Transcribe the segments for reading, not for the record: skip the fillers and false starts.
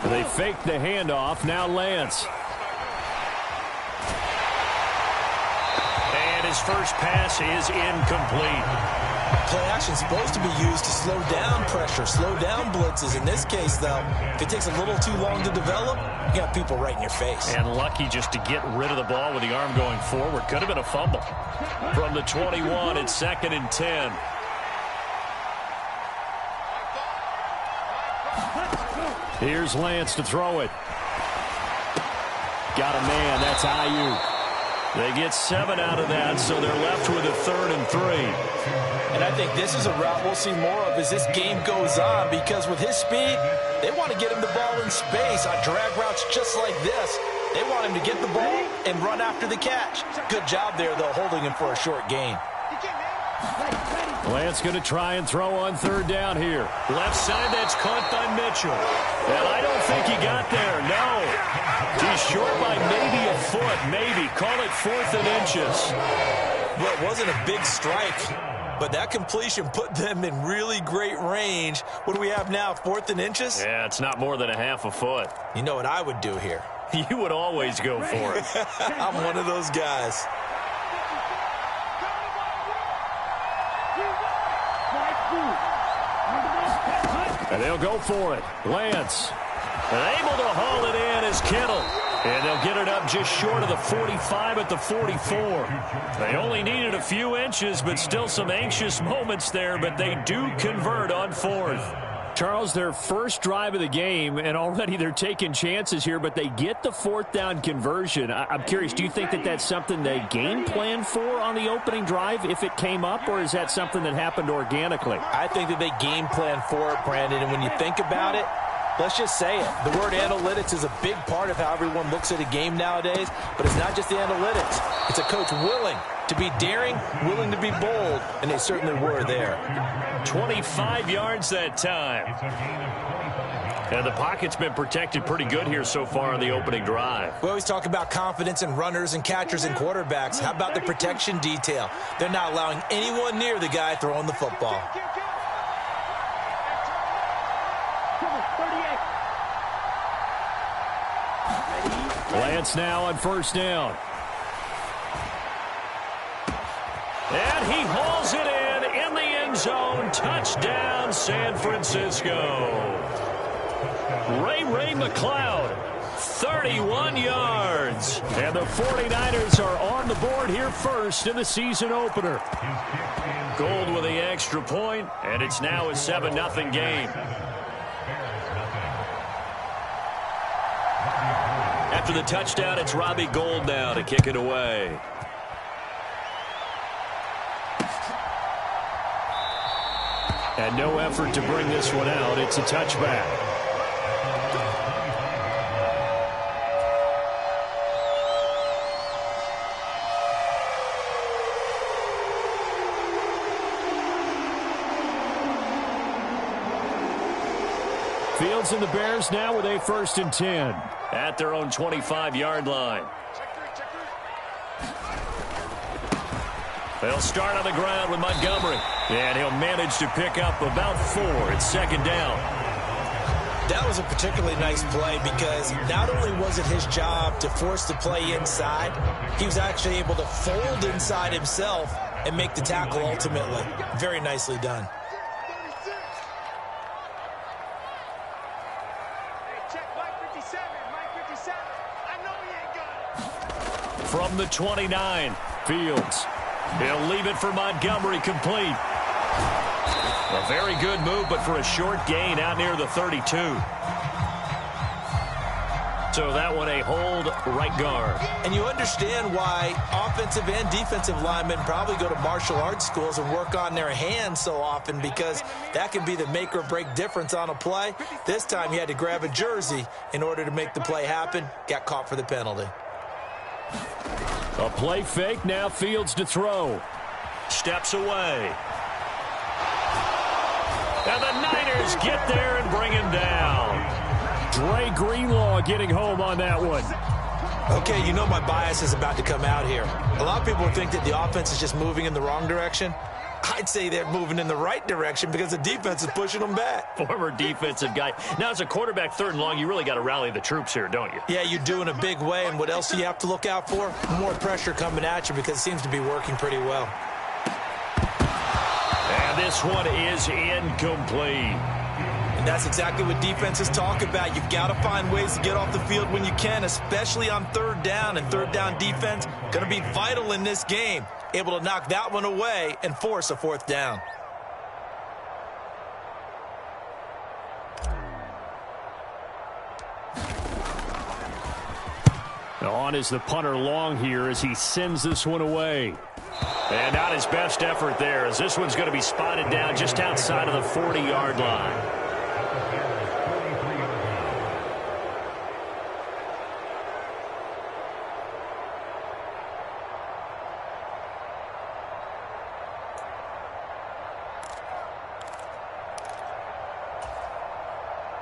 They fake the handoff. Now Lance. And his first pass is incomplete. Play action is supposed to be used to slow down pressure, slow down blitzes. In this case, though, if it takes a little too long to develop, you got people right in your face. And lucky just to get rid of the ball with the arm going forward. Could have been a fumble. From the 21, it's 2nd and 10. Here's Lance to throw it. Got a man. That's Ayuk. They get 7 out of that, so they're left with a 3rd and 3. And I think this is a route we'll see more of as this game goes on, because with his speed, they want to get him the ball in space on drag routes just like this. They want him to get the ball and run after the catch. Good job there, though, holding him for a short gain. Lance going to try and throw on 3rd down here. Left side, that's caught by Mitchell. And I don't think he got there, no. He's short by maybe a foot, maybe. Call it 4th and inches. Well, it wasn't a big strike, but that completion put them in really great range. What do we have now, 4th and inches? Yeah, it's not more than a half a foot. You know what I would do here? You would always go for it. I'm one of those guys. And they'll go for it. Lance. And able to haul it in is Kittle. And they'll get it up just short of the 45 at the 44. They only needed a few inches, but still some anxious moments there, but they do convert on 4th. Charles, their first drive of the game, and already they're taking chances here, but they get the 4th down conversion. I'm curious, do you think that that's something they game plan for on the opening drive if it came up, or is that something that happened organically? I think that they game plan for it, Brandon, and when you think about it, let's just say it. The word analytics is a big part of how everyone looks at a game nowadays, but it's not just the analytics. It's a coach willing to be daring, willing to be bold, and they certainly were there. 25 yards that time. And the pocket's been protected pretty good here so far on the opening drive. We always talk about confidence in runners and catchers and quarterbacks. How about the protection detail? They're not allowing anyone near the guy throwing the football. Lance now on 1st down. And he hauls it in the end zone. Touchdown, San Francisco. Ray McLeod, 31 yards. And the 49ers are on the board here first in the season opener. Gold with the extra point, and it's now a 7-0 game. After the touchdown, it's Robbie Gould now to kick it away. And no effort to bring this one out. It's a touchback. Fields and the Bears now with a 1st and 10 at their own 25-yard line. They'll start on the ground with Montgomery. And he'll manage to pick up about 4. It's 2nd down. That was a particularly nice play because not only was it his job to force the play inside, he was actually able to fold inside himself and make the tackle ultimately. Very nicely done. From the 29, Fields. He'll leave it for Montgomery, complete. A very good move, but for a short gain out near the 32. So that one a hold, right guard. And you understand why offensive and defensive linemen probably go to martial arts schools and work on their hands so often, because that can be the make or break difference on a play. This time he had to grab a jersey in order to make the play happen. Got caught for the penalty. A play fake, now Fields to throw. Steps away. And the Niners get there and bring him down. Dre Greenlaw getting home on that one. Okay, you know my bias is about to come out here. A lot of people think that the offense is just moving in the wrong direction. I'd say they're moving in the right direction because the defense is pushing them back. Former defensive guy. Now, as a quarterback, 3rd and long, you really got to rally the troops here, don't you? Yeah, you do in a big way. And what else do you have to look out for? More pressure coming at you because it seems to be working pretty well. And this one is incomplete. And that's exactly what defenses talk about. You've got to find ways to get off the field when you can, especially on 3rd down. And 3rd down defense going to be vital in this game. Able to knock that one away and force a 4th down. On is the punter long here as he sends this one away. And not his best effort there, as this one's going to be spotted down just outside of the 40-yard line.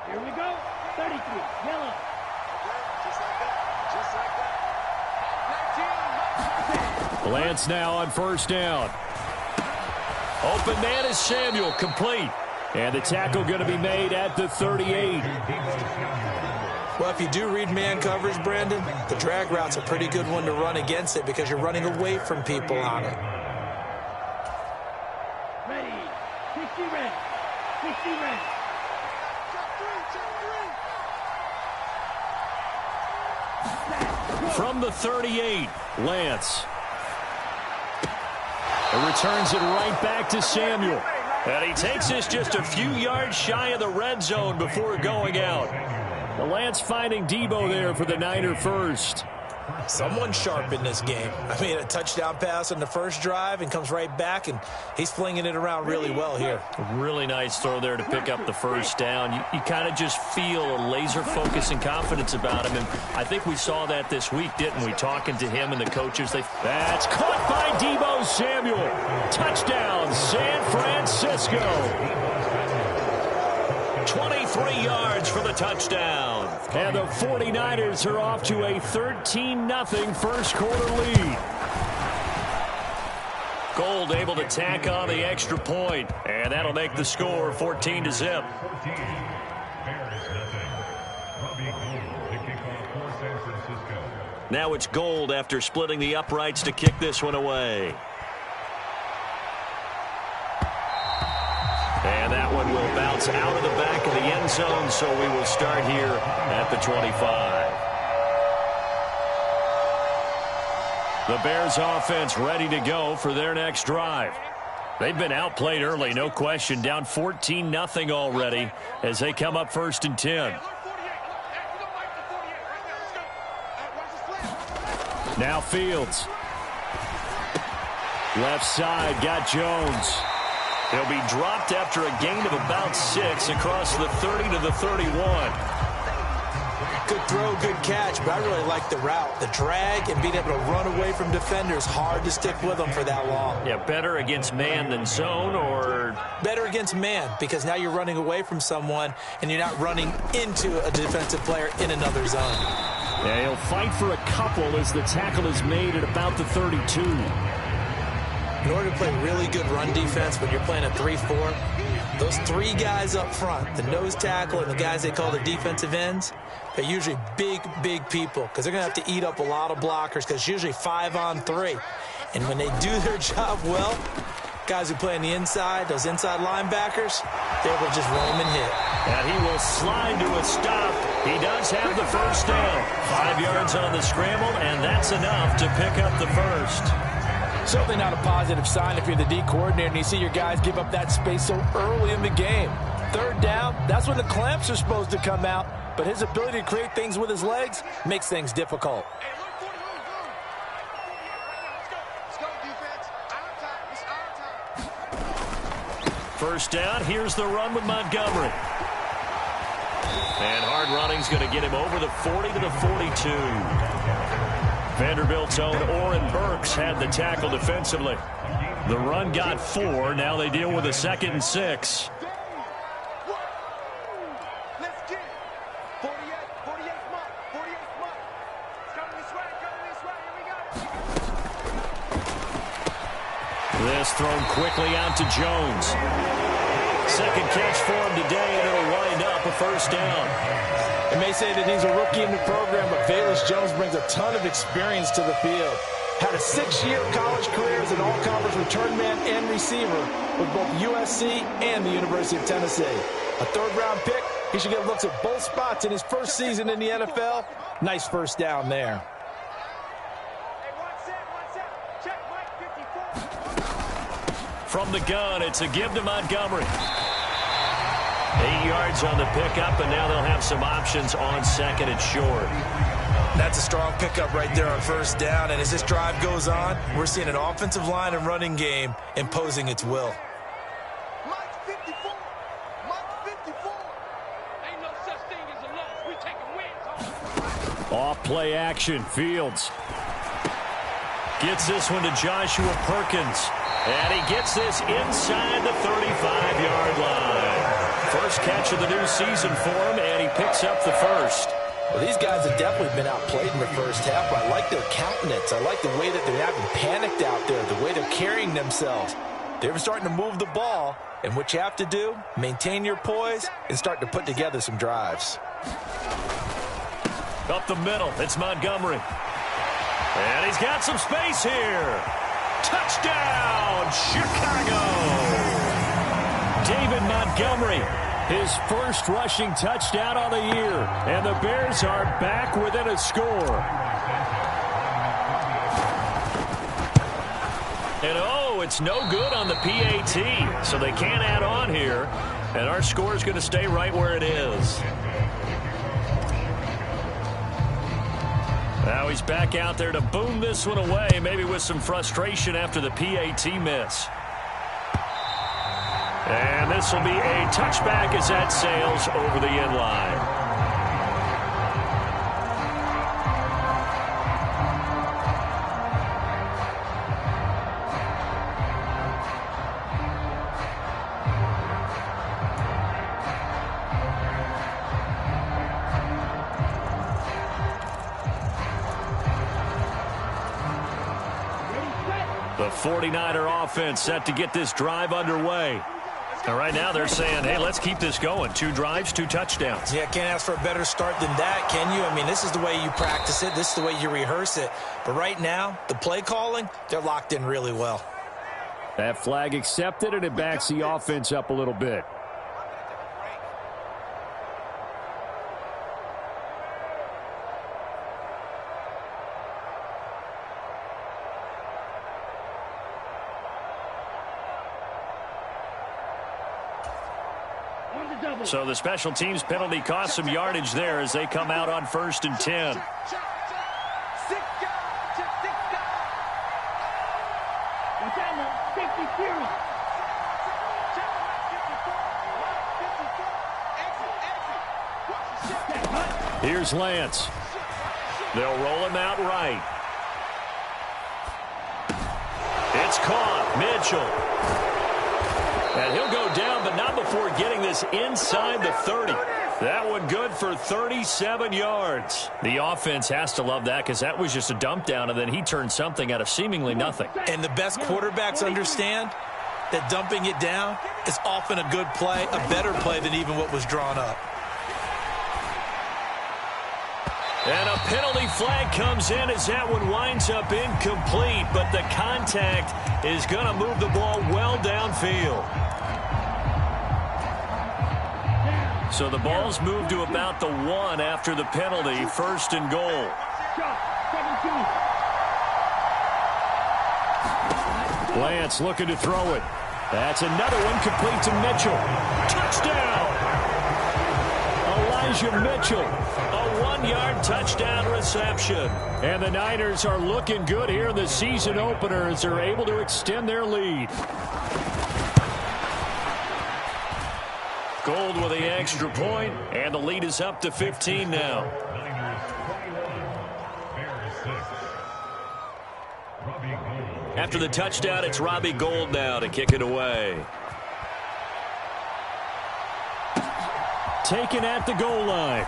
Here we go. 33, yellow. Lance now on 1st down. Open man is Samuel, complete. And the tackle going to be made at the 38. Well, if you do read man coverage, Brandon, the drag route's a pretty good one to run against it because you're running away from people on it. Ready. 60 red. 60 red. From the 38, Lance. It returns it right back to Samuel. And he takes this just a few yards shy of the red zone before going out. The Lance finding Debo there for the Niner first. Someone sharp in this game. I mean, a touchdown pass on the first drive and comes right back, and he's flinging it around really well here. Really nice throw there to pick up the 1st down. You kind of just feel a laser focus and confidence about him, and I think we saw that this week, didn't we? Talking to him and the coaches. That's caught by Debo Samuel. Touchdown, San Francisco. 23 yards for the touchdown. And the 49ers are off to a 13-0 first quarter lead. Gold able to tack on the extra point, and that'll make the score 14-0. Now it's Gold after splitting the uprights to kick this one away. And that one will bounce out of the back of the end zone, so we will start here at the 25. The Bears offense ready to go for their next drive. They've been outplayed early, no question, down 14-0 already as they come up 1st and 10. Now Fields. Left side, got Jones. He'll be dropped after a gain of about 6 across the 30 to the 31. Good throw, good catch, but I really like the route. The drag and being able to run away from defenders, hard to stick with them for that long. Yeah, better against man than zone, or? Better against man, because now you're running away from someone and you're not running into a defensive player in another zone. Yeah, he'll fight for a couple as the tackle is made at about the 32. In order to play really good run defense when you're playing a 3-4, those 3 guys up front, the nose tackle and the guys they call the defensive ends, they're usually big, big people because they're going to have to eat up a lot of blockers because it's usually 5-on-3. And when they do their job well, guys who play on the inside, those inside linebackers, they're able to just roam and hit. And he will slide to a stop. He does have the 1st down. 5 yards on the scramble, and that's enough to pick up the 1st. Certainly not a positive sign if you're the D coordinator and you see your guys give up that space so early in the game. 3rd down, that's when the clamps are supposed to come out, but his ability to create things with his legs makes things difficult. First down, here's the run with Montgomery. And hard running's going to get him over the 40 to the 42. Vanderbilt's own Oren Burks had the tackle defensively. The run got 4. Now they deal with a 2nd and 6. This thrown quickly out to Jones. Second catch for him today, and it'll wind up a first down. They may say that he's a rookie in the program, but Velus Jones brings a ton of experience to the field. Had a 6-year college career as an all-conference return man and receiver with both USC and the University of Tennessee. A third-round pick, he should get looks at both spots in his first season in the NFL. Nice first down there. From the gun, it's a give to Montgomery. 8 yards on the pickup, and now they'll have some options on second and short. That's a strong pickup right there on first down, and as this drive goes on, we're seeing an offensive line and running game imposing its will. Mike 54. Mike 54. Ain't no such thing as a loss. We taking wins. Off play action, Fields. Gets this one to Joshua Perkins. And he gets this inside the 35-yard line. First catch of the new season for him, and he picks up the first. Well, these guys have definitely been outplayed in the first half, but I like their countenance. I like the way that they're having panicked out there, the way they're carrying themselves. They're starting to move the ball, and what you have to do, maintain your poise and start to put together some drives. Up the middle, it's Montgomery. And he's got some space here. Touchdown, Chicago! David Montgomery, his first rushing touchdown on the year. And the Bears are back within a score. And oh, it's no good on the PAT. So they can't add on here. And our score is going to stay right where it is. Now he's back out there to boom this one away, maybe with some frustration after the PAT miss. And this will be a touchback as that sails over the end line. The 49er offense set to get this drive underway. And right now they're saying, hey, let's keep this going. 2 drives, 2 touchdowns. Yeah, can't ask for a better start than that, can you? I mean, this is the way you practice it. This is the way you rehearse it. But right now, the play calling, they're locked in really well. That flag accepted, and it backs the offense up a little bit. So the special teams penalty cost some yardage there as they come out on 1st and 10. Here's Lance. They'll roll him out right. It's caught. Mitchell. And he'll go down, but not before getting this inside the 30. That one good for 37 yards. The offense has to love that because that was just a dump down, and then he turned something out of seemingly nothing. And the best quarterbacks understand that dumping it down is often a good play, a better play than even what was drawn up. And a penalty flag comes in as that one winds up incomplete, but the contact is going to move the ball well downfield. So the ball's moved to about the 1 after the penalty, 1st and goal. Lance looking to throw it. That's another one complete to Mitchell. Touchdown! Elijah Mitchell, a 1-yard touchdown reception. And the Niners are looking good here in the season opener as they're able to extend their lead. Gold with the extra point, and the lead is up to 15 now. After the touchdown, it's Robbie Gould now to kick it away. Taken at the goal line.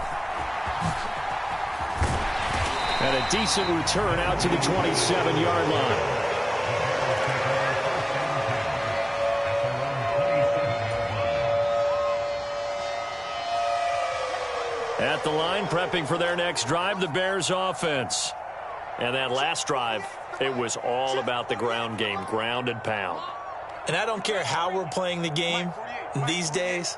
And a decent return out to the 27-yard line. at the line, prepping for their next drive, the Bears offense. And that last drive, it was all about the ground game, ground and pound. And I don't care how we're playing the game these days,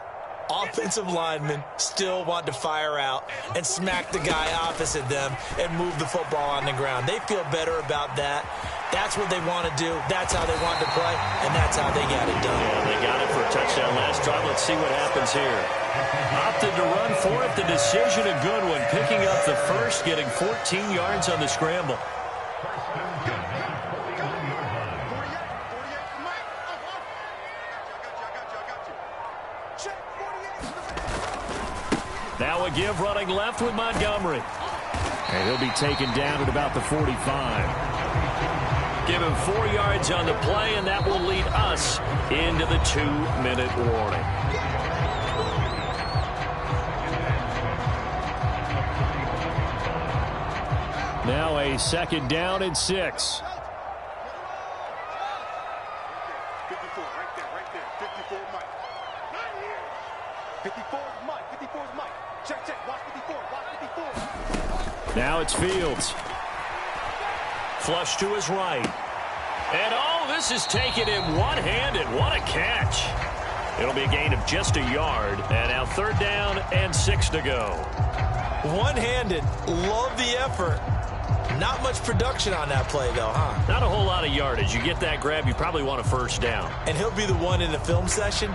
offensive linemen still want to fire out and smack the guy opposite them and move the football on the ground. They feel better about that. That's what they want to do. That's how they want to play, and that's how they got it done. Yeah, they got it for a touchdown last drive. Let's see what happens here. Opted to run for it. The decision a good one. Picking up the first, getting 14 yards on the scramble. Now a give running left with Montgomery. And he'll be taken down at about the 45. Give him 4 yards on the play, and that will lead us into the 2-minute warning. Now a second down and 6. 54, right there. 54 is Mike. 54 is Mike. 54 is Mike. Check. Watch 54. Now it's Fields. Flush to his right. And, this is taken in one-handed. What a catch. It'll be a gain of just a yard. And now 3rd down and 6 to go. One-handed. Love the effort. Not much production on that play, though, huh? Not a whole lot of yardage. You get that grab, you probably want a 1st down. And he'll be the one in the film session.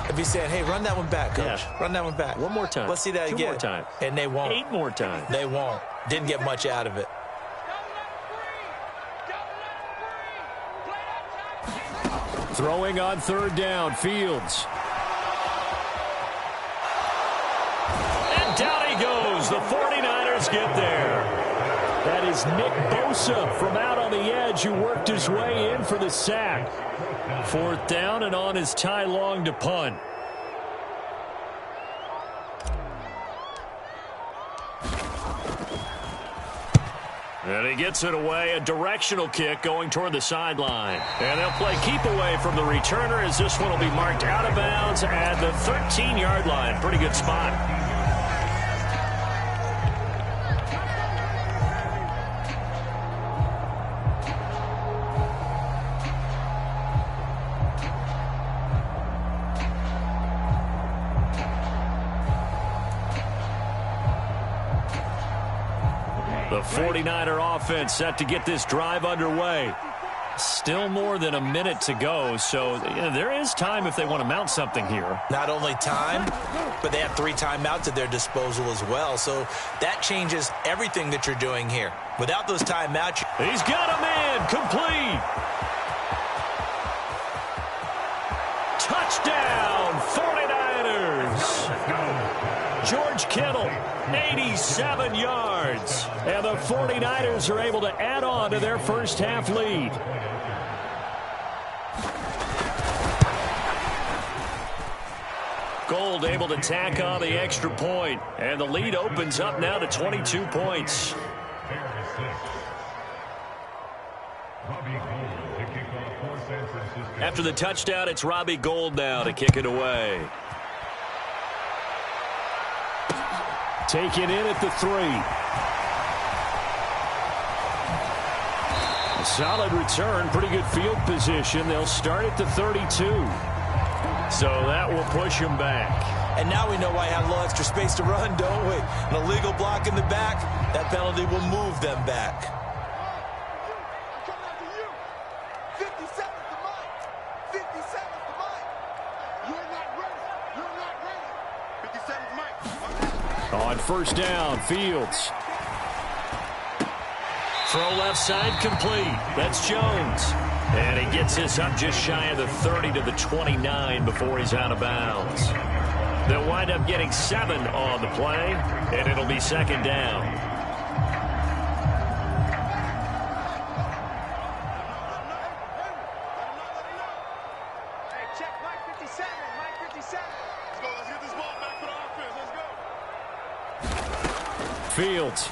If he's saying, hey, run that one back, coach. Yeah. Run that one back. One more time. Let's see that again. 2 more times. And they won't. 8 more times. They won't. Didn't get much out of it. Throwing on 3rd down, Fields. And down he goes. The 49ers get there. That is Nick Bosa from out on the edge who worked his way in for the sack. 4th down and on is Ty Long to punt. And he gets it away, a directional kick going toward the sideline. And they'll play keep away from the returner as this one will be marked out of bounds at the 13-yard line. Pretty good spot. The 49er offense set to get this drive underway. Still more than a minute to go, so there is time if they want to mount something here. Not only time, but they have 3 timeouts at their disposal as well, so that changes everything that you're doing here. Without those timeouts... He's got him in, complete. Touchdown, 49ers. George Kittle, 87 yards. And the 49ers are able to add on to their first half lead. Gold able to tack on the extra point. And the lead opens up now to 22 points. After the touchdown, it's Robbie Gould now to kick it away. Taken in at the 3. A solid return, pretty good field position. They'll start at the 32. So that will push him back. And now we know why I have a little extra space to run, don't we? An illegal block in the back, that penalty will move them back. I'm coming after you. 57 to Mike. 57 to Mike. You're not ready. 57 to Mike. On 1st down, Fields. Throw left side complete. That's Jones. And he gets this up just shy of the 30 to the 29 before he's out of bounds. They'll wind up getting 7 on the play, and it'll be 2nd down. Hey, check Mike 57. Mike 57. Let's go. Let's get this ball back for the offense. Let's go. Fields.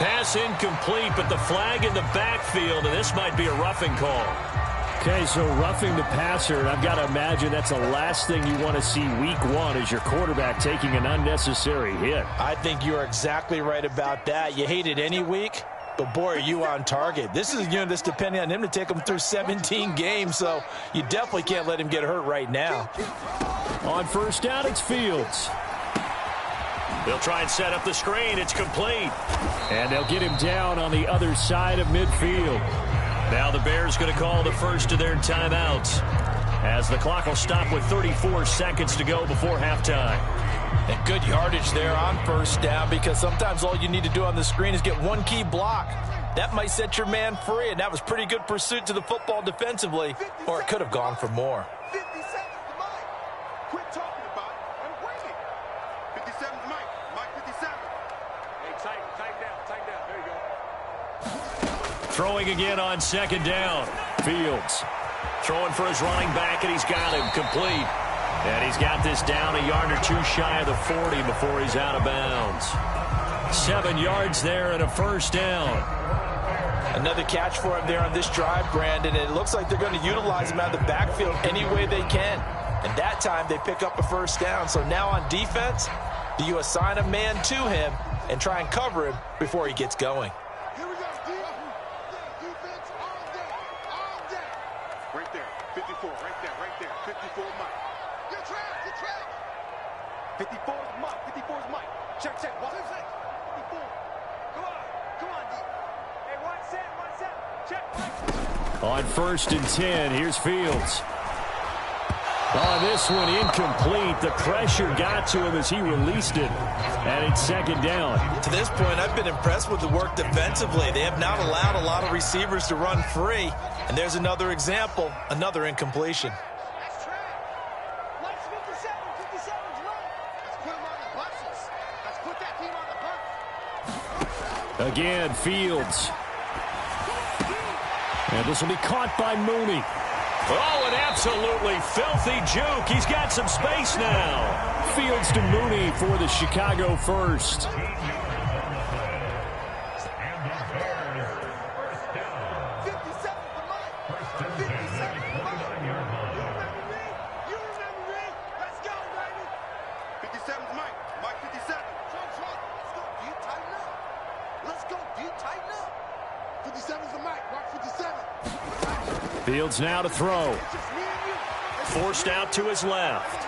Pass incomplete, but the flag in the backfield, and this might be a roughing call. Okay, so roughing the passer, and I've got to imagine that's the last thing you want to see week one is your quarterback taking an unnecessary hit. I think you're exactly right about that. You hate it any week, but boy, are you on target. This is a unit that's depending on him to take him through 17 games, so you definitely can't let him get hurt right now. On first down, it's Fields. They'll try and set up the screen. It's complete. And they'll get him down on the other side of midfield. Now the Bears going to call the first of their timeouts as the clock will stop with 34 seconds to go before halftime. And good yardage there on first down, because sometimes all you need to do on the screen is get one key block. That might set your man free, and that was pretty good pursuit to the football defensively, or it could have gone for more. 50 seconds to Mike. Quit talking about it and bring it. 57 to Mike. Mike 57. Hey, tighten down. There you go. Throwing again on second down. Fields throwing for his running back, and he's got him complete. And he's got this down a yard or two shy of the 40 before he's out of bounds. 7 yards there and a first down. Another catch for him there on this drive, Brandon. And it looks like they're going to utilize him out of the backfield any way they can. And that time they pick up a first down. So now on defense, do you assign a man to him and try and cover him before he gets going? Here we go. Defense all day. Right there. 54. Right there. 54 Mike. You're trapped. 54 is Mike. 54 is Mike. Check. Watch. 54. Come on, D. Hey, one set. Check. On first and 10, here's Fields. On this one, incomplete. The pressure got to him as he released it. And it's second down. To this point, I've been impressed with the work defensively. They have not allowed a lot of receivers to run free. And there's another example, another incompletion. That's track. Mike's 57. 57's right. Let's put him on the buses. Let's put that team on the bus. Again, Fields. And this will be caught by Mooney. Oh, an absolutely filthy juke. He's got some space now. Fields to Mooney for the Chicago first. 57 for Mike. 57 for Mike. You remember me? Let's go, baby. 57's Mike. Mike 57. Let's go. Do you tighten up? Let's go. Do you tighten up? 57's for Mike. Rock 57. Fields now to throw. Forced out to his left.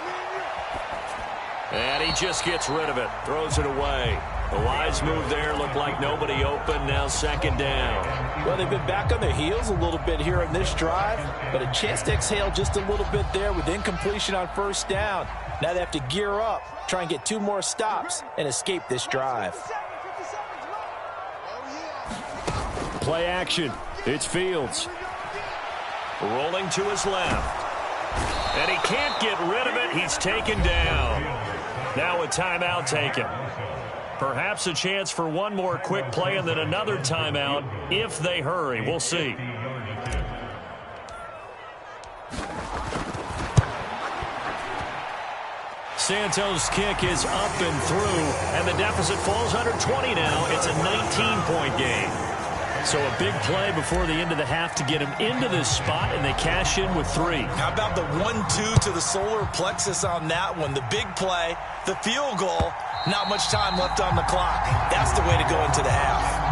And he just gets rid of it. Throws it away. A wise move there. Looked like nobody open. Now second down. Well, they've been back on their heels a little bit here on this drive, but a chance to exhale just a little bit there with incompletion on first down. Now they have to gear up, try and get 2 more stops, and escape this drive. Play action. It's Fields. Rolling to his left. And he can't get rid of it. He's taken down. Now a timeout taken. Perhaps a chance for one more quick play and then another timeout if they hurry. We'll see. Santos' kick is up and through, and the deficit falls under 20 now. It's a 19-point game. So a big play before the end of the half to get him into this spot, and they cash in with 3. How about the 1-2 to the solar plexus on that one? The big play, the field goal, not much time left on the clock. That's the way to go into the half.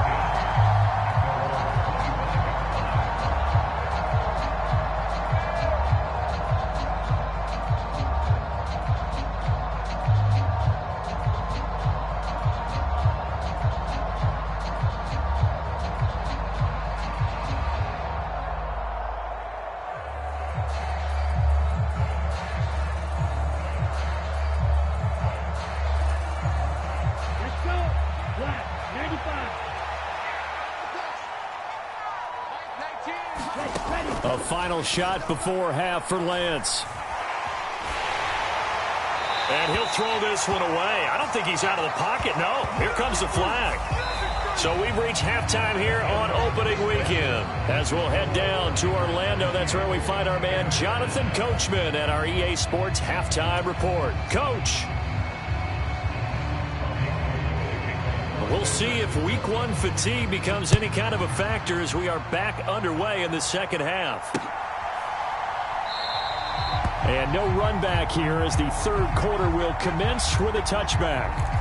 A final shot before half for Lance. And he'll throw this one away. I don't think he's out of the pocket. No, here comes the flag. So we've reached halftime here on opening weekend. As we'll head down to Orlando, that's where we find our man Jonathan Coachman at our EA Sports Halftime Report. Coach. We'll see if week one fatigue becomes any kind of a factor as we are back underway in the second half. And no run back here as the third quarter will commence with a touchback.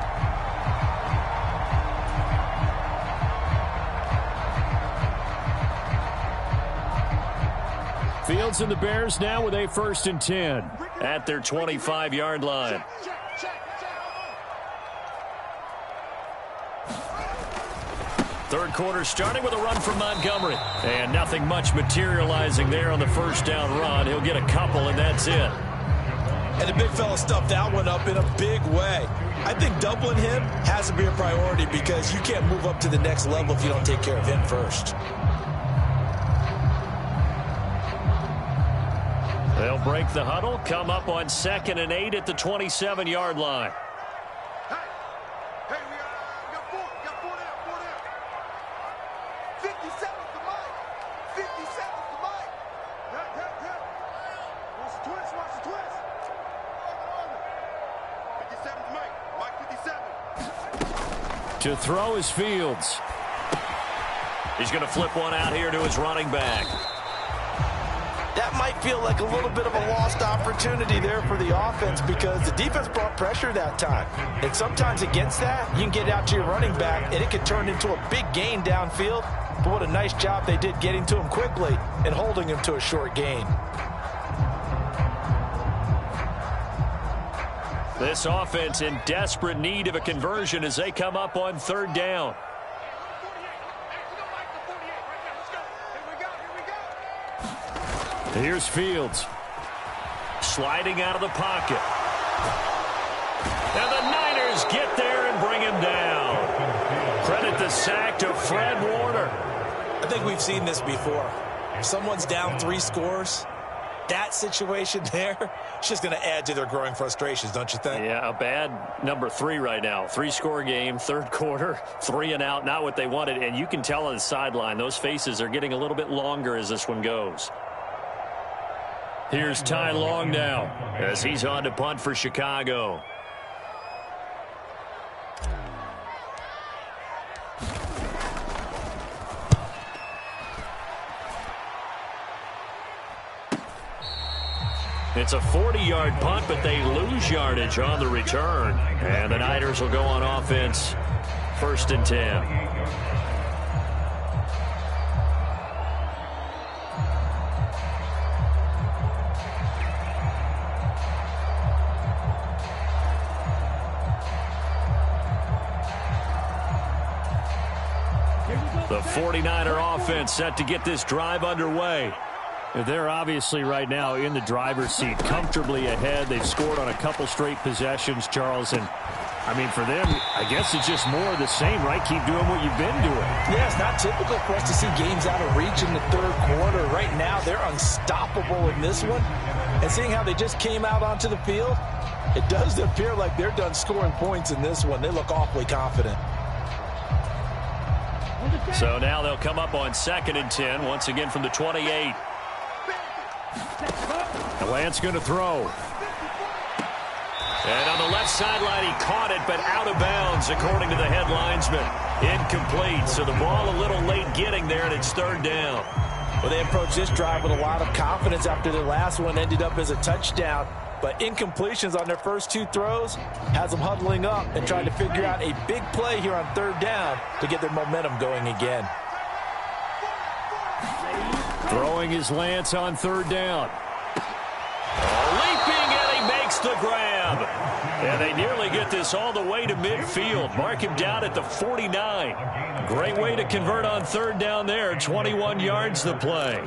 Fields and the Bears now with a 1st and 10 at their 25-yard line. Third quarter starting with a run from Montgomery. And nothing much materializing there on the first down run. He'll get a couple, and that's it. And the big fella stuffed that one up in a big way. I think doubling him has to be a priority because you can't move up to the next level if you don't take care of him first. They'll break the huddle, come up on 2nd and 8 at the 27-yard line. To throw is Fields. He's going to flip one out here to his running back. That might feel like a little bit of a lost opportunity there for the offense because the defense brought pressure that time. And sometimes against that, you can get out to your running back, and it could turn into a big gain downfield. But what a nice job they did getting to him quickly and holding him to a short gain. This offense in desperate need of a conversion as they come up on 3rd down. Here's Fields. Sliding out of the pocket. And the Niners get there and bring him down. Credit the sack to Fred Warner. I think we've seen this before. If someone's down 3 scores, that situation there, it's just going to add to their growing frustrations, don't you think? Yeah, a bad number 3 right now. 3-score game, 3rd quarter, 3 and out, not what they wanted. And you can tell on the sideline, those faces are getting a little bit longer as this one goes. Here's Ty Long now as he's on to punt for Chicago. It's a 40-yard punt, but they lose yardage on the return. And the Niners will go on offense, 1st and 10. The 49er offense set to get this drive underway. They're obviously right now in the driver's seat, comfortably ahead. They've scored on a couple straight possessions, Charles. And, I mean, for them, I guess it's just more of the same, right? Keep doing what you've been doing. Yeah, it's not typical for us to see games out of reach in the 3rd quarter. Right now, they're unstoppable in this one. And seeing how they just came out onto the field, it does appear like they're done scoring points in this one. They look awfully confident. So now they'll come up on 2nd and 10, once again from the 28. Lance going to throw. And on the left sideline, he caught it, but out of bounds, according to the head linesman. Incomplete, so the ball a little late getting there, and it's 3rd down. Well, they approached this drive with a lot of confidence after their last one ended up as a touchdown. But incompletions on their first 2 throws has them huddling up and trying to figure out a big play here on 3rd down to get their momentum going again. Throwing is Lance on 3rd down. Leaping, and he makes the grab. And they nearly get this all the way to midfield. Mark him down at the 49. Great way to convert on 3rd down there. 21 yards the play.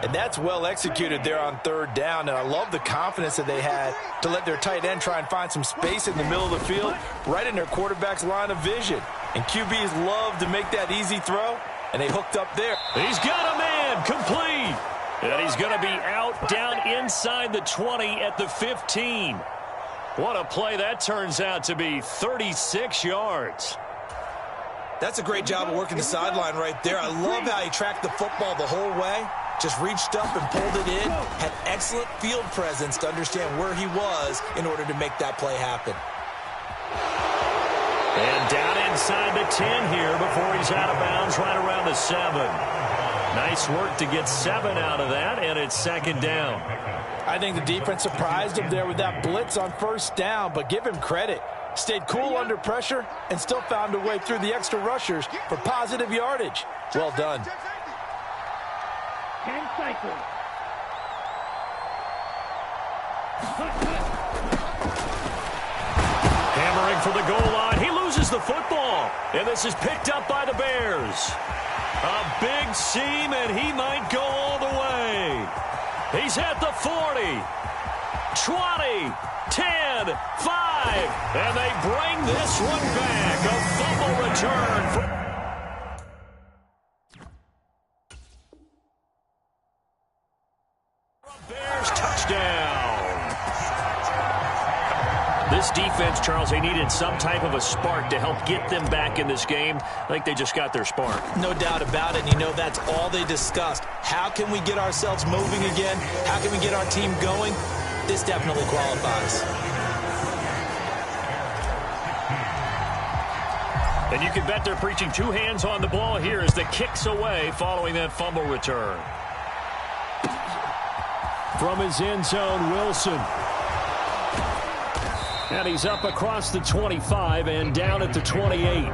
And that's well executed there on 3rd down. And I love the confidence that they had to let their tight end try and find some space in the middle of the field, right in their quarterback's line of vision. And QBs love to make that easy throw, and they hooked up there. He's got a man, complete. And he's going to be out down inside the 20 at the 15. What a play that turns out to be, 36 yards. That's a great job of working the sideline right there. I love how he tracked the football the whole way, just reached up and pulled it in, had excellent field presence to understand where he was in order to make that play happen. And down inside the 10 here before he's out of bounds right around the 7. Nice work to get 7 out of that, and it's 2nd down. I think the defense surprised him there with that blitz on first down, but give him credit. Stayed cool under pressure and still found a way through the extra rushers for positive yardage. Well done. 10 cycles. Hammering for the goal line. He loses the football. And this is picked up by the Bears. A big seam, and he might go all the way. He's at the 40, 20, 10, 5, and they bring this one back. A fumble return for Bears touchdown. This defense, Charles, they needed some type of a spark to help get them back in this game. I think they just got their spark. No doubt about it. And you know, that's all they discussed. How can we get ourselves moving again? How can we get our team going? This definitely qualifies. And you can bet they're preaching two hands on the ball here as the kick's away following that fumble return. From his end zone, Wilson. And he's up across the 25 and down at the 28.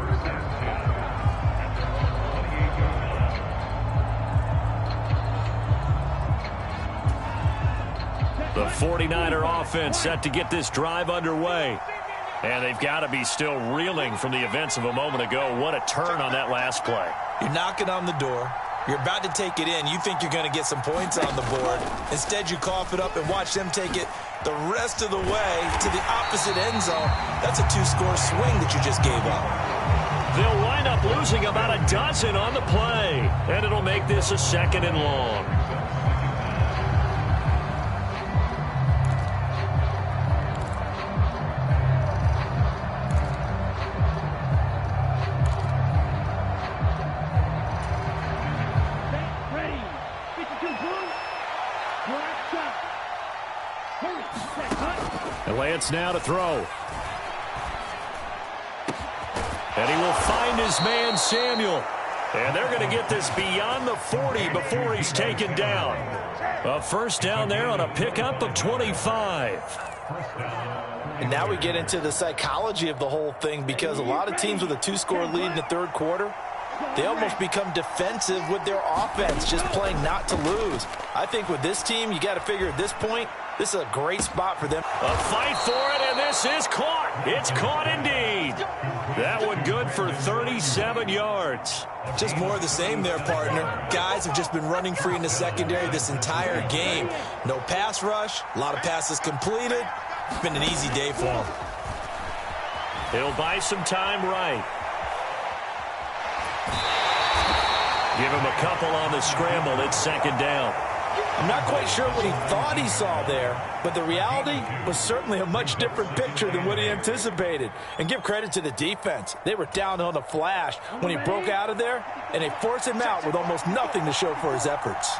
The 49er offense set to get this drive underway. And they've got to be still reeling from the events of a moment ago. What a turn on that last play. You're knocking on the door. You're about to take it in. You think you're going to get some points on the board. Instead, you cough it up and watch them take it the rest of the way to the opposite end zone. That's a two-score swing that you just gave up. They'll wind up losing about a dozen on the play. And it'll make this a 2nd and long. Lance now to throw. And he will find his man, Samuel. And they're going to get this beyond the 40 before he's taken down. A first down there on a pickup of 25. And now we get into the psychology of the whole thing, because a lot of teams with a two-score lead in the third quarter, they almost become defensive with their offense, just playing not to lose. I think with this team, you got to figure at this point, this is a great spot for them. A fight for it, and this is caught. It's caught indeed. That one good for 37 yards. Just more of the same there, partner. Guys have just been running free in the secondary this entire game. No pass rush, a lot of passes completed. It's been an easy day for him. He'll buy some time right. Give him a couple on the scramble. It's 2nd down. I'm not quite sure what he thought he saw there, but the reality was certainly a much different picture than what he anticipated. And give credit to the defense. They were down on a flash when he broke out of there, and they forced him out with almost nothing to show for his efforts.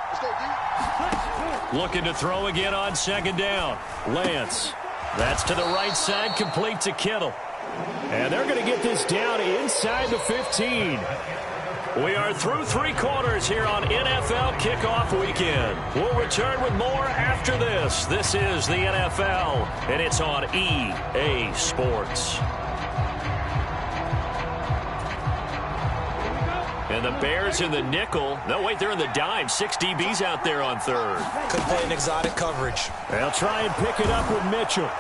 Looking to throw again on 2nd down. Lance. That's to the right side, complete to Kittle. And they're going to get this down inside the 15. We are through 3 quarters here on NFL Kickoff Weekend. We'll return with more after this. This is the NFL, and it's on EA Sports. And the Bears in the nickel. No, wait, they're in the dime. 6 DBs out there on third. Could play an exotic coverage. They'll try and pick it up with Mitchell.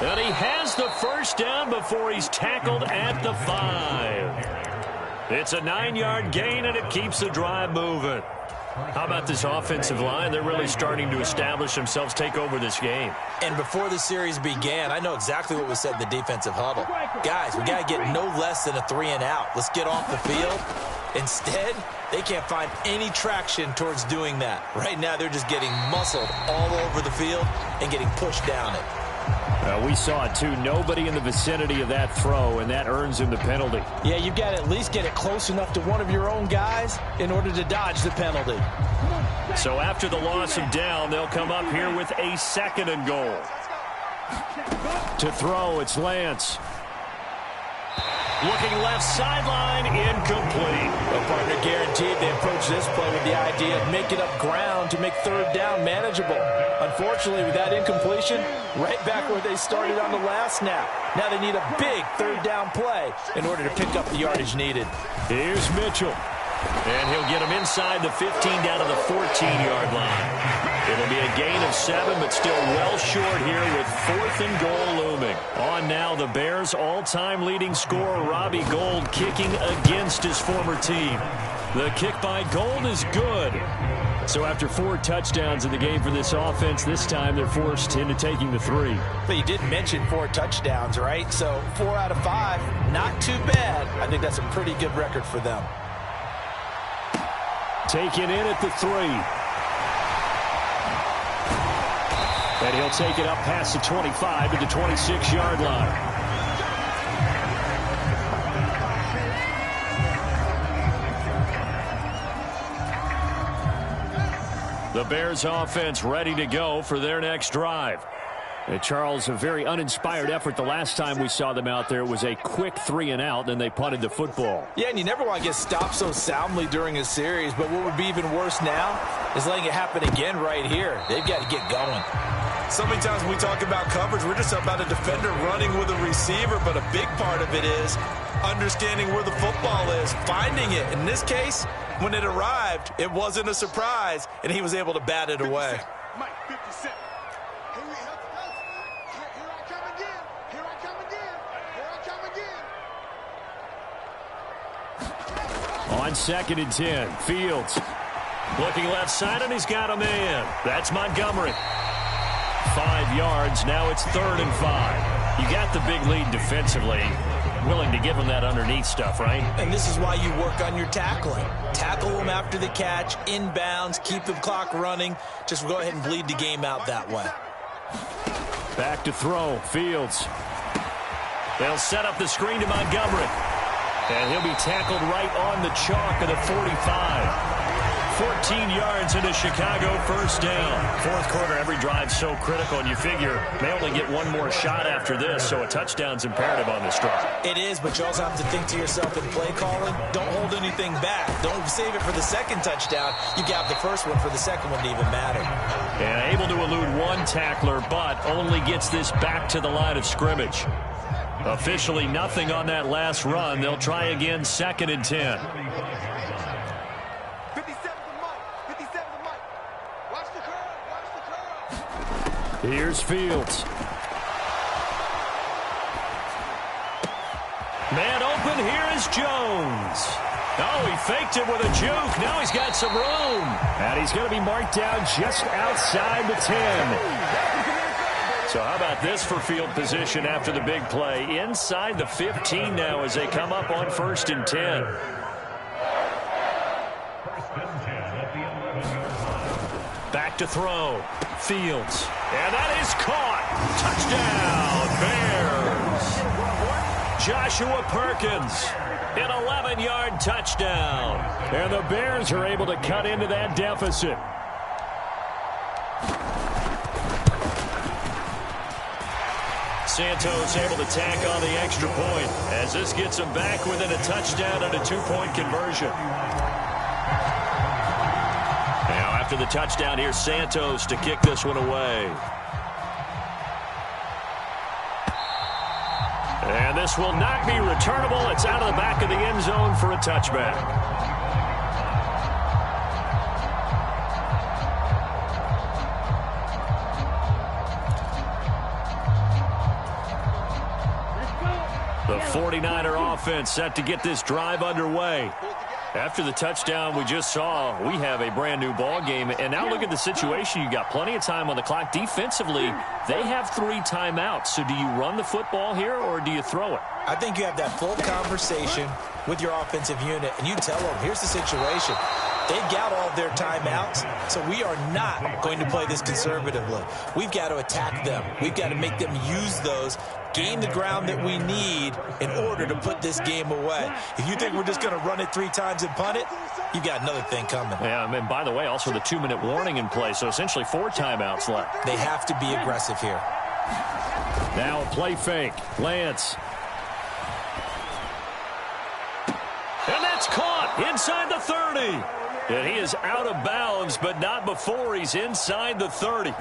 And he has the first down before he's tackled at the 5. It's a 9-yard gain, and it keeps the drive moving. How about this offensive line? They're really starting to establish themselves, take over this game. And before the series began, I know exactly what was said in the defensive huddle. Guys, we got to get no less than a 3-and-out. Let's get off the field. Instead, they can't find any traction towards doing that. Right now, they're just getting muscled all over the field and getting pushed down it. We saw it, too. Nobody in the vicinity of that throw, and that earns him the penalty. Yeah, you've got to at least get it close enough to one of your own guys in order to dodge the penalty. So after the loss of down, they'll come up here with a 2nd and goal. To throw, it's Lance. Looking left sideline, incomplete. Well, partner, guaranteed they approach this play with the idea of making up ground to make third down manageable. Unfortunately, with that incompletion, right back where they started on the last snap. Now they need a big third down play in order to pick up the yardage needed. Here's Mitchell. And he'll get him inside the 15 down to the 14-yard line. It'll be a gain of 7, but still well short here with 4th and goal looming. On now, the Bears' all-time leading scorer, Robbie Gould, kicking against his former team. The kick by Gould is good. So after 4 touchdowns in the game for this offense, this time they're forced into taking the 3. But you did mention 4 touchdowns, right? So 4 out of 5, not too bad. I think that's a pretty good record for them. Taken in at the 3. And he'll take it up past the 25 to the 26-yard line. The Bears offense ready to go for their next drive. And Charles, a very uninspired effort. The last time we saw them out there was a quick 3-and-out, and they punted the football. Yeah, and you never want to get stopped so soundly during a series, but what would be even worse now is letting it happen again right here. They've got to get going. So many times when we talk about coverage, we're just about a defender running with a receiver, but a big part of it is understanding where the football is, finding it. In this case, when it arrived, it wasn't a surprise, and he was able to bat it away. Mike, 57. Here I come again. Here I come again. Here I come again. On 2nd and 10, Fields looking left side, and he's got a man. That's Montgomery. 5 yards. Now it's 3rd and 5. You got the big lead defensively. Willing to give them that underneath stuff, right? And this is why you work on your tackling. Tackle them after the catch, inbounds, keep the clock running. Just go ahead and bleed the game out that way. Back to throw. Fields. They'll set up the screen to Montgomery. And he'll be tackled right on the chalk of the 45. 14 yards into Chicago, 1st down. 4th quarter, every drive so critical, and you figure they only get one more shot after this, so a touchdown's imperative on this drive. It is, but you also have to think to yourself in play calling, don't hold anything back. Don't save it for the 2nd touchdown. You got the 1st one for the 2nd one to even matter. And able to elude 1 tackler, but only gets this back to the line of scrimmage. Officially nothing on that last run. They'll try again, 2nd and 10. Here's Fields. Man open, here is Jones. Oh, he faked it with a juke. Now he's got some room. And he's going to be marked down just outside the 10. So how about this for field position after the big play? Inside the 15 now as they come up on 1st and 10. Back to throw. Fields. And that is caught. Touchdown, Bears. Joshua Perkins. An 11-yard touchdown. And the Bears are able to cut into that deficit. Santos able to tack on the extra point as this gets them back within a touchdown and a 2-point conversion. Now after the touchdown, here's Santos to kick this one away. And this will not be returnable. It's out of the back of the end zone for a touchback. The 49er offense set to get this drive underway. After the touchdown we just saw, we have a brand new ball game. And now look at the situation. You got plenty of time on the clock. Defensively, they have 3 timeouts. So do you run the football here or do you throw it? I think you have that full conversation with your offensive unit, and you tell them, here's the situation. They've got all their timeouts, so we are not going to play this conservatively. We've got to attack them. We've got to make them use those, gain the ground that we need in order to put this game away. If you think we're just going to run it 3 times and punt it, you got another thing coming. Yeah, and by the way, also the 2-minute warning in play, so essentially 4 timeouts left. They have to be aggressive here. Now a play fake. Lance. And that's Inside the 30. And he is out of bounds, but not before he's inside the 30.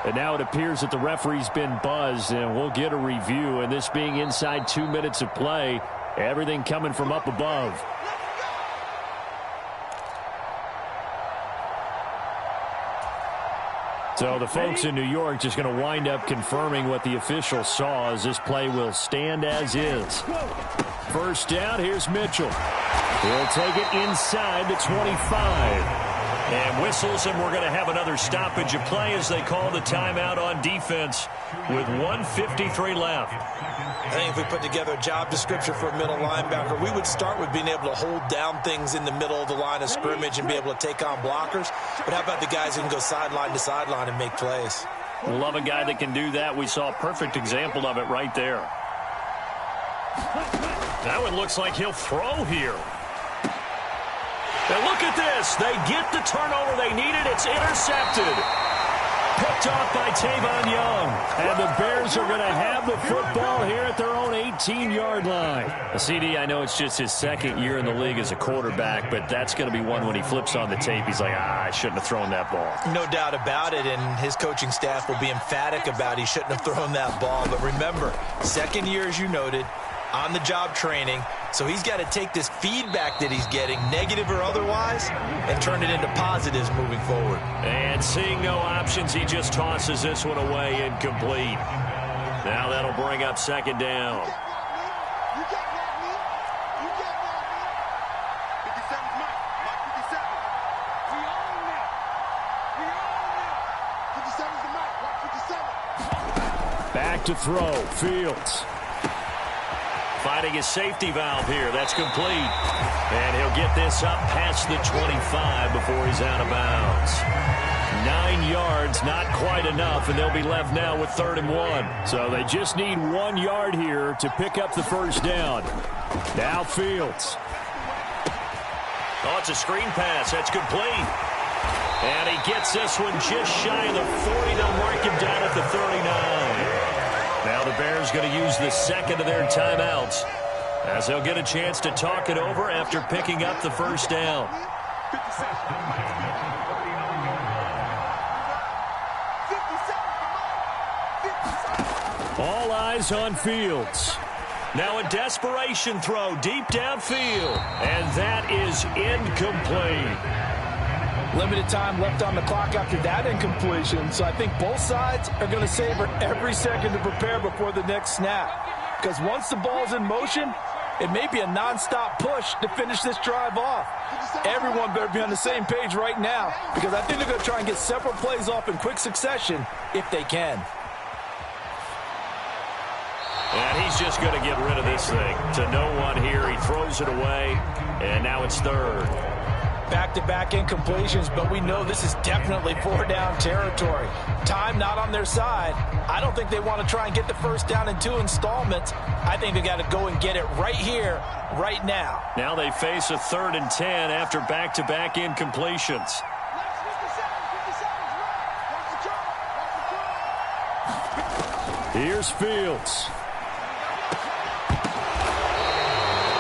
And now it appears that the referee's been buzzed, and we'll get a review. And this being inside 2 minutes of play, everything coming from up above. So the folks in New York just going to wind up confirming what the official saw, as this play will stand as is. First down, here's Mitchell. He'll take it inside the 25. And whistles, and we're going to have another stoppage of play as they call the timeout on defense with 1:53 left. I think if we put together a job description for a middle linebacker, we would start with being able to hold down things in the middle of the line of scrimmage and be able to take on blockers. But how about the guys who can go sideline to sideline and make plays? Love a guy that can do that. We saw a perfect example of it right there. Now it looks like he'll throw here. And look at this. They get the turnover they needed. It's intercepted. Picked off by Tavon Young. And the Bears are going to have the football here at their own 18-yard line. CD, I know it's just his second year in the league as a quarterback, but that's going to be one when he flips on the tape. He's like, I shouldn't have thrown that ball. No doubt about it, and his coaching staff will be emphatic about he shouldn't have thrown that ball. But remember, second year, as you noted, on-the-job training. So he's got to take this feedback that he's getting, negative or otherwise, and turn it into positives moving forward. And seeing no options, he just tosses this one away incomplete. Now that'll bring up second down. You got Mark Lee. You got Mark Lee. 57's Mike. Mike 57. We own that. We own that. 57's the Mike. Mike 57. Back to throw. Fields. Finding his safety valve here. That's complete. And he'll get this up past the 25 before he's out of bounds. 9 yards, not quite enough, and they'll be left now with 3rd and 1. So they just need 1 yard here to pick up the first down. Now Fields. Oh, it's a screen pass. That's complete. And he gets this one just shy of the 40. They'll mark him down at the 39. Now the Bears going to use the second of their timeouts as they'll get a chance to talk it over after picking up the first down. All eyes on Fields. Now a desperation throw deep downfield, and that is incomplete. Limited time left on the clock after that incompletion, so I think both sides are going to savor every second to prepare before the next snap. Because once the ball's in motion, it may be a nonstop push to finish this drive off. Everyone better be on the same page right now, because I think they're going to try and get several plays off in quick succession if they can. And he's just going to get rid of this thing to no one here. He throws it away, and now it's 3rd. Back-to-back incompletions, but we know this is definitely 4-down territory. Time not on their side. I don't think they want to try and get the first down in 2 installments. I think they got to go and get it right here, right now. Now they face a 3rd and 10 after back-to-back incompletions. Here's Fields.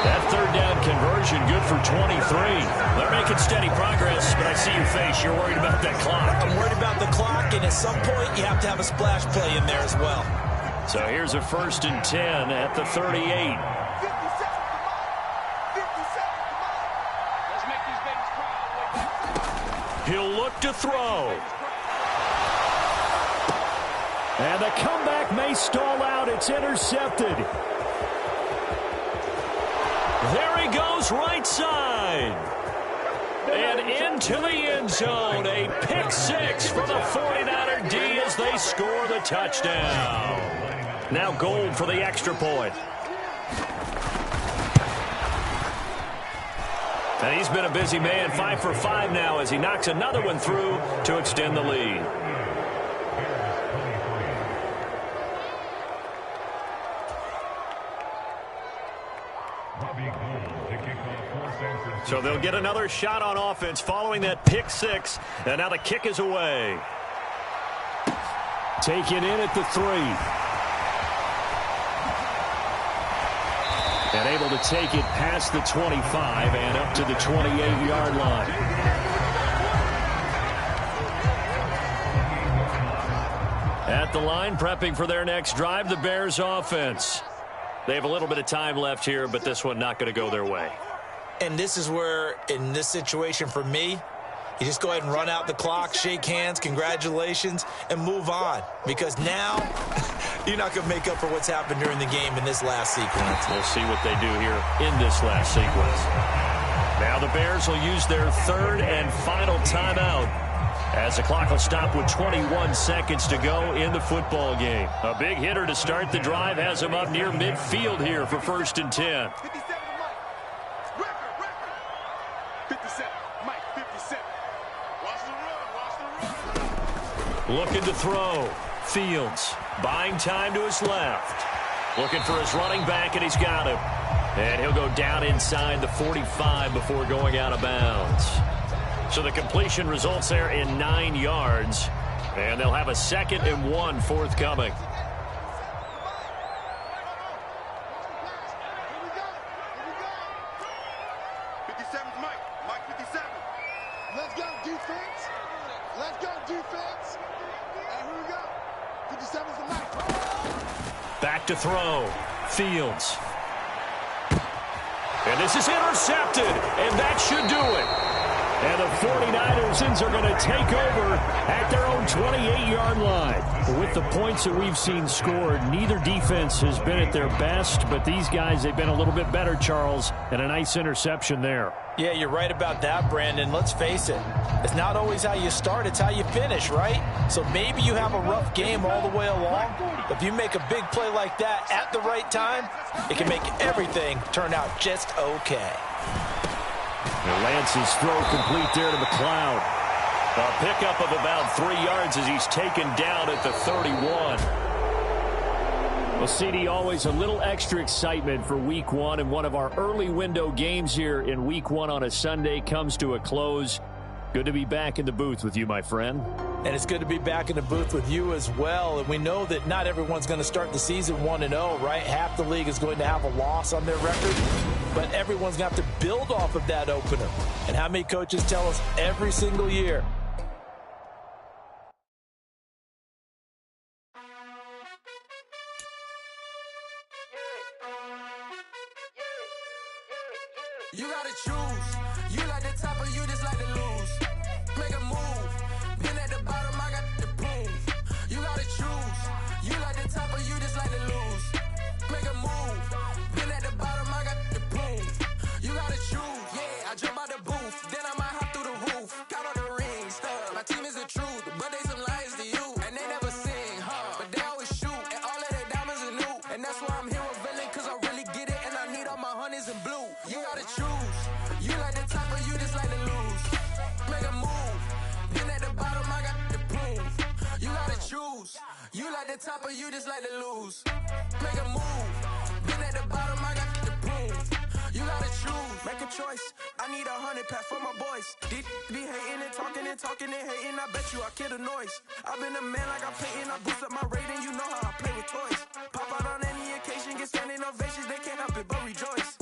That 3rd down conversion good for 23. They're making steady progress, but I see your face. You're worried about that clock. I'm worried about the clock, and at some point you have to have a splash play in there as well. So here's a 1st and 10 at the 38. He'll look to throw. And the comeback may stall out. It's intercepted. There he goes, right side. And into the end zone. A pick 6 for the 49er D as they score the touchdown. Now Gold for the extra point. And he's been a busy man, 5 for 5 now as he knocks another one through to extend the lead. So they'll get another shot on offense following that pick 6, and now the kick is away. Taken in at the 3. And able to take it past the 25 and up to the 28-yard line. At the line, prepping for their next drive, the Bears offense. They have a little bit of time left here, but this one not going to go their way. And this is where, in this situation for me, you just go ahead and run out the clock, shake hands, congratulations, and move on. Because now, you're not going to make up for what's happened during the game in this last sequence. We'll see what they do here in this last sequence. Now the Bears will use their third and final timeout as the clock will stop with 21 seconds to go in the football game. A big hitter to start the drive has him up near midfield here for 1st and 10. 57, Mike. Record. 57, Mike, 57. Watch the run. Looking to throw. Fields buying time to his left. Looking for his running back, and he's got him. And he'll go down inside the 45 before going out of bounds. So the completion results there in 9 yards. And they'll have a 2nd and 1 forthcoming. Let's go, defense. Let's go, defense. And here we go. 57's the Mike. Back to throw. Fields. And this is intercepted. And that should do it. And the 49ers are going to take over at their own 28-yard line. With the points that we've seen scored, neither defense has been at their best, but these guys, they've been a little bit better, Charles, and a nice interception there. Yeah, you're right about that, Brandon. Let's face it. It's not always how you start, it's how you finish, right? So maybe you have a rough game all the way along. But if you make a big play like that at the right time, it can make everything turn out just okay. And Lance's throw complete there to McLeod. A pickup of about 3 yards as he's taken down at the 31. Well, CD, always a little extra excitement for Week 1, and one of our early window games here in Week 1 on a Sunday comes to a close. Good to be back in the booth with you, my friend. And it's good to be back in the booth with you as well. And we know that not everyone's going to start the season 1-0, right? Half the league is going to have a loss on their record. But everyone's going to have to build off of that opener. And how many coaches tell us every single year? You gotta choose. You like the top or you just like to lose. Make a move. Been at the bottom, I got the prove. You gotta choose. You like the top or you just like to lose. Make a move. Been at the bottom, I got the prove. You gotta choose. Yeah, I jump out the booth. Then I might hop through the roof. Count on the ring stuff. My team is the truth, but they some liars to you. And they never sing, but they always shoot. And all of their diamonds are new. And that's why I'm here with villain, cause I really get it. And I need all my honeys in blue. You gotta choose. You like the top or you just like to lose. Make a move. Been at the bottom, I got the proof. You gotta choose. You like the top or you just like to lose. Make a move. Been at the bottom, I got the proof. You gotta choose. Make a choice. I need 100 pack for my boys. These be hating and talking and hating. I bet you I kill the noise. I've been a man like I'm Peyton. I boost up my rating. You know how I play with toys. Pop out on any occasion, get standing ovations. They can't help it but rejoice.